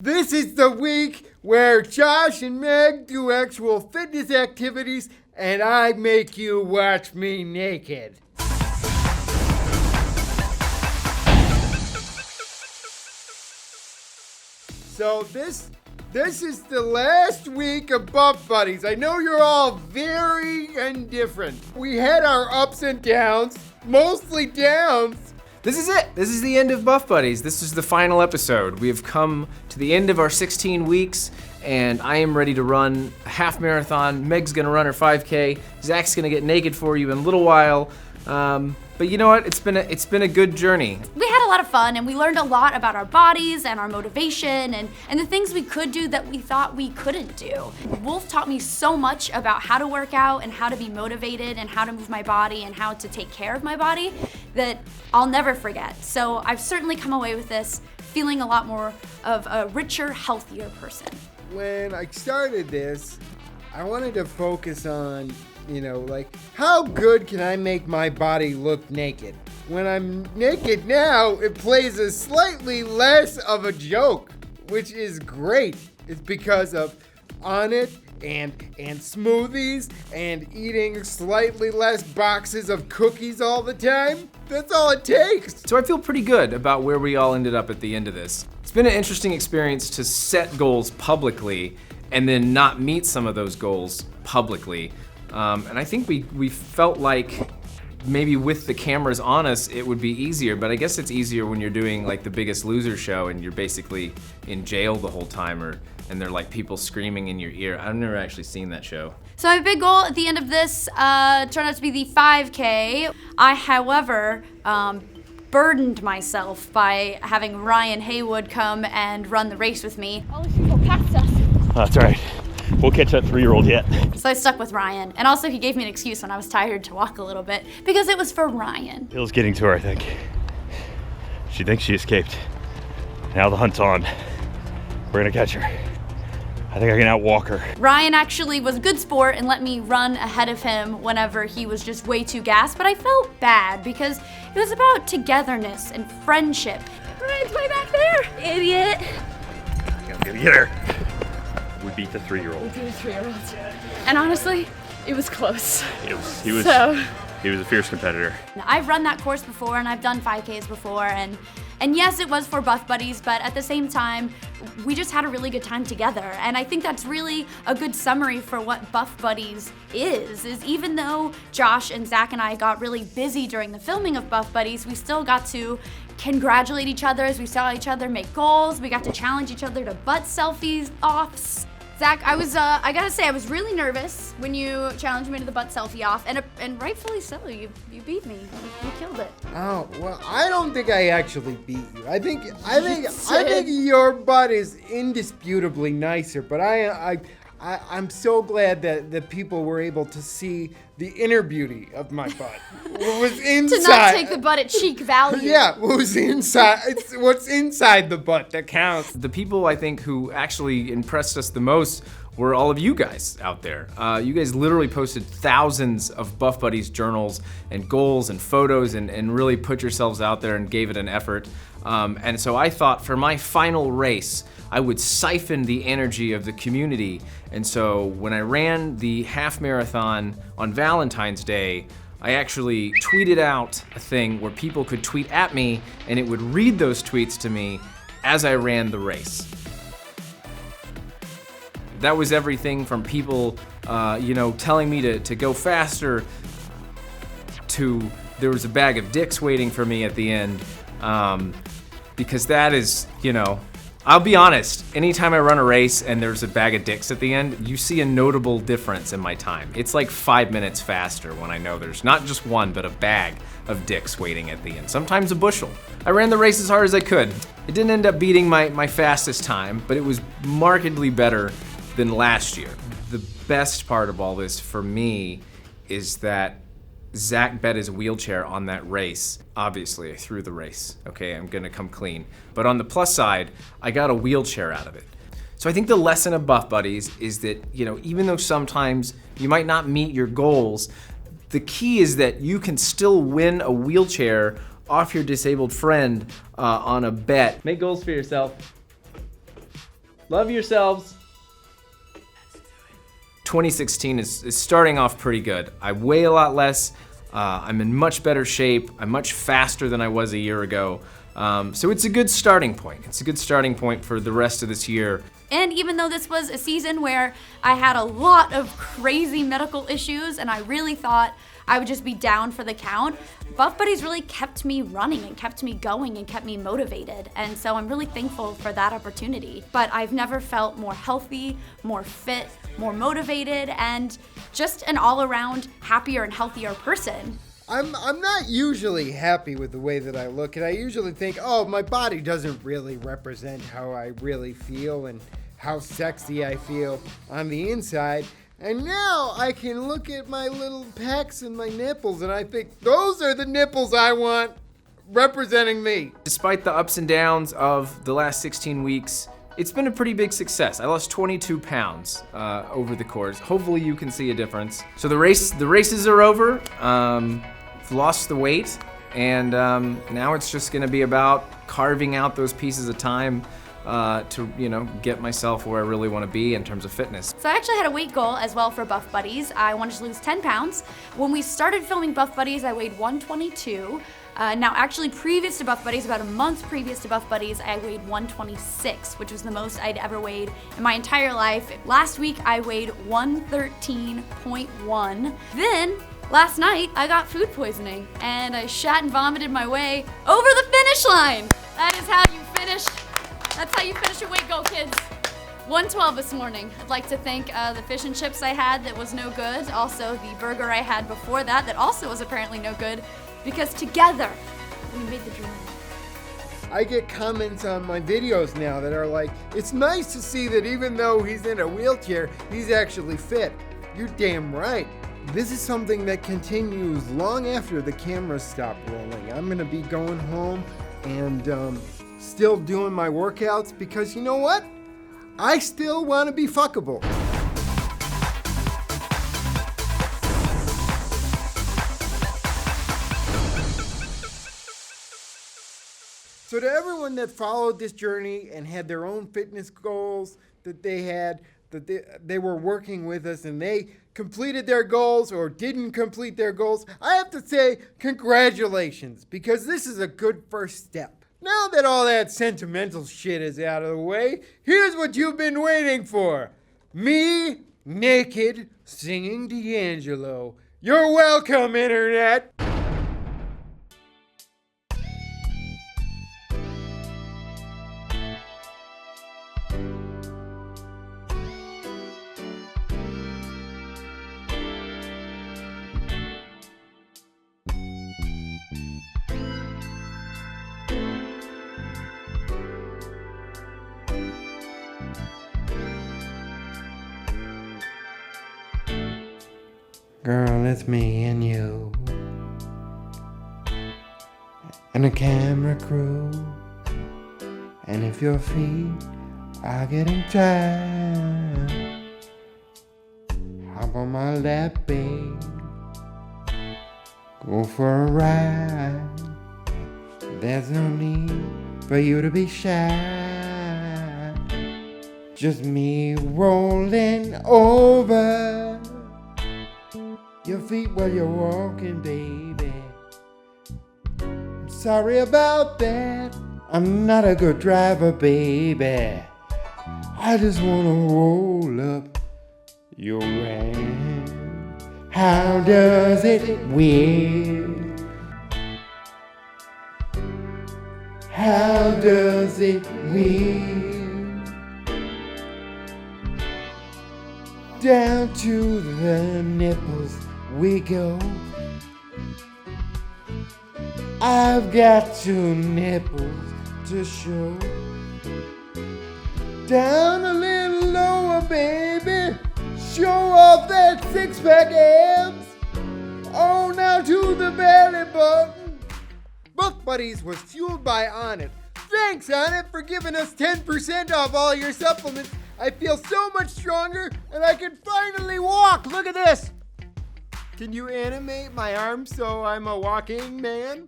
This is the week where Josh and Meg do actual fitness activities and I make you watch me naked. So this is the last week of Buff Buddies. I know you're all very indifferent. We had our ups and downs, mostly downs. This is it. This is the end of Buff Buddies. This is the final episode. We have come to the end of our 16 weeks, and I am ready to run a half marathon. Meg's gonna run her 5K. Zach's gonna get naked for you in a little while. But you know what? It's been a good journey. We had a lot of fun, and we learned a lot about our bodies and our motivation and the things we could do that we thought we couldn't do. Wolf taught me so much about how to work out and how to be motivated and how to move my body and how to take care of my body that I'll never forget. So I've certainly come away with this feeling a lot more of a richer, healthier person. When I started this, I wanted to focus on, like, how good can I make my body look naked? When I'm naked now, it plays a slightly less of a joke, which is great. It's because of Onnit and smoothies and eating slightly less boxes of cookies all the time. That's all it takes. So I feel pretty good about where we all ended up at the end of this. It's been an interesting experience to set goals publicly and then not meet some of those goals publicly. And I think we felt like maybe with the cameras on us, it would be easier, but I guess it's easier when you're doing like the Biggest Loser show and you're basically in jail the whole time, and they're like people screaming in your ear. I've never actually seen that show. So my big goal at the end of this turned out to be the 5K. I, however, burdened myself by having Ryan Haywood come and run the race with me. Oh, she's go past us. That's all right. We'll catch that 3-year-old yet. So I stuck with Ryan. And also he gave me an excuse when I was tired to walk a little bit because it was for Ryan. Bill's getting to her, I think. She thinks she escaped. Now the hunt's on. We're gonna catch her. I think I can outwalk her. Ryan actually was a good sport and let me run ahead of him whenever he was just way too gassed, but I felt bad because it was about togetherness and friendship. Ryan's way back there, idiot. I'm gonna get her. We beat the 3-year-old. We beat the 3-year-old. And honestly, it was close. He was a fierce competitor. I've run that course before and I've done 5Ks before and yes, it was for Buff Buddies, but at the same time, we just had a really good time together. And I think that's really a good summary for what Buff Buddies is even though Josh and Zach and I got really busy during the filming of Buff Buddies, we still got to congratulate each other as we saw each other make goals. We got to challenge each other to butt selfies offs. Zach, I gotta say, I was really nervous when you challenged me to the butt selfie off, and rightfully so. You beat me. You killed it. Oh, well, I don't think I actually beat you. I think your butt is indisputably nicer, but I'm so glad that the people were able to see the inner beauty of my butt. What was inside. To not take the butt at cheek value. Yeah, what was inside. It's what's inside the butt that counts. The people I think who actually impressed us the most were all of you guys out there. You guys literally posted thousands of Buff Buddies journals and goals and photos and really put yourselves out there and gave it an effort. And so I thought for my final race, I would siphon the energy of the community. And so when I ran the half marathon on Valentine's Day, I actually tweeted out a thing where people could tweet at me and it would read those tweets to me as I ran the race. That was everything from people, telling me to go faster to there was a bag of dicks waiting for me at the end. Because that is, I'll be honest, anytime I run a race and there's a bag of dicks at the end, you see a notable difference in my time. It's like 5 minutes faster when I know there's not just one, but a bag of dicks waiting at the end. Sometimes a bushel. I ran the race as hard as I could. It didn't end up beating my fastest time, but it was markedly better than last year. The best part of all this for me is that Zach bet his wheelchair on that race. Obviously, I threw the race. Okay, I'm gonna come clean. But on the plus side, I got a wheelchair out of it. So I think the lesson of Buff Buddies is that, even though sometimes you might not meet your goals, the key is that you can still win a wheelchair off your disabled friend on a bet. Make goals for yourself. Love yourselves. 2016 is starting off pretty good. I weigh a lot less. I'm in much better shape. I'm much faster than I was a year ago. So it's a good starting point. It's a good starting point for the rest of this year. And even though this was a season where I had a lot of crazy medical issues and I really thought I would just be down for the count, Buff Buddies really kept me running and kept me going and kept me motivated. And so I'm really thankful for that opportunity. But I've never felt more healthy, more fit, more motivated, and just an all-around happier and healthier person. I'm not usually happy with the way that I look, and I usually think, oh, my body doesn't really represent how I really feel and how sexy I feel on the inside. And now I can look at my little pecs and my nipples, and I think, those are the nipples I want representing me. Despite the ups and downs of the last 16 weeks, it's been a pretty big success. I lost 22 pounds over the course. Hopefully you can see a difference. So the races are over. I've lost the weight, and now it's just gonna be about carving out those pieces of time to get myself where I really want to be in terms of fitness. So I actually had a weight goal as well for Buff Buddies. I wanted to lose 10 pounds. When we started filming Buff Buddies, I weighed 122. Now actually previous to Buff Buddies, about a month previous to Buff Buddies, I weighed 126, which was the most I'd ever weighed in my entire life. Last week I weighed 113.1. Then last night I got food poisoning and I shat and vomited my way over the finish line. That is how you finish. That's how you finish your weight goal, kids. 112 this morning. I'd like to thank the fish and chips I had that was no good. Also the burger I had before that also was apparently no good. Because together, we made the dream. I get comments on my videos now that are like, it's nice to see that even though he's in a wheelchair, he's actually fit. You're damn right. This is something that continues long after the cameras stop rolling. I'm gonna be going home and still doing my workouts because you know what? I still wanna be fuckable. So to everyone that followed this journey and had their own fitness goals that they were working with us and they completed their goals or didn't complete their goals, I have to say congratulations, because this is a good first step. Now that all that sentimental shit is out of the way, here's what you've been waiting for. Me, naked, singing D'Angelo. You're welcome, Internet. Girl, it's me and you and a camera crew. And if your feet are getting tired, hop on my lap, babe. Go for a ride. There's no need for you to be shy. Just me rolling over your feet while you're walking, baby. I'm sorry about that. I'm not a good driver, baby. I just wanna roll up your hand. How does it feel? How does it feel? Down to the nipples we go. I've got 2 nipples to show. Down a little lower, baby. Show off that 6-pack abs. Oh, now to the belly button. Buff Buddies was fueled by Onnit. Thanks, Onnit, for giving us 10% off all your supplements. I feel so much stronger, and I can finally walk. Look at this. Can you animate my arms so I'm a walking man?